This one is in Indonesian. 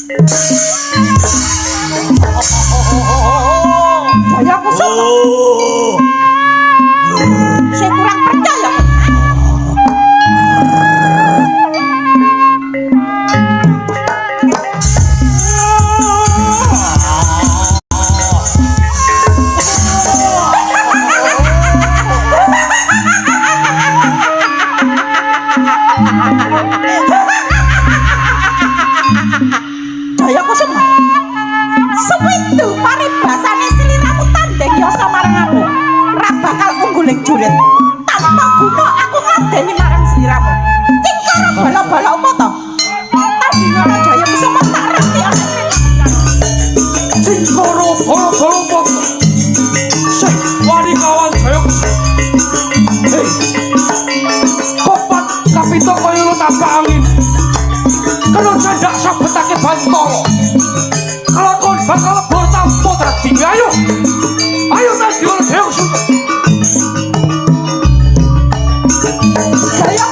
Jaya Kusuma. Saya kurang percaya. Jaya Kusuma. Sewitu paribasane sliramu tanding yasa marang aku. Ra bakal ungguling jurit. Tanpa guna aku ngadeni marang sliramu. Cingkara bala-bala apa to? Tandingane Jaya Kusuma tak reti ana. Cingkara bala-bala apa? Sing wani kawan Jaya Kusuma. Hei. Kopat kapito kaya lu tapak angin. Kalau jandak sabetake Bantara. Kalau kon bakal lebur tampo tadi. Ayo. Ayo tadi ora Jaya Kusuma. Jaya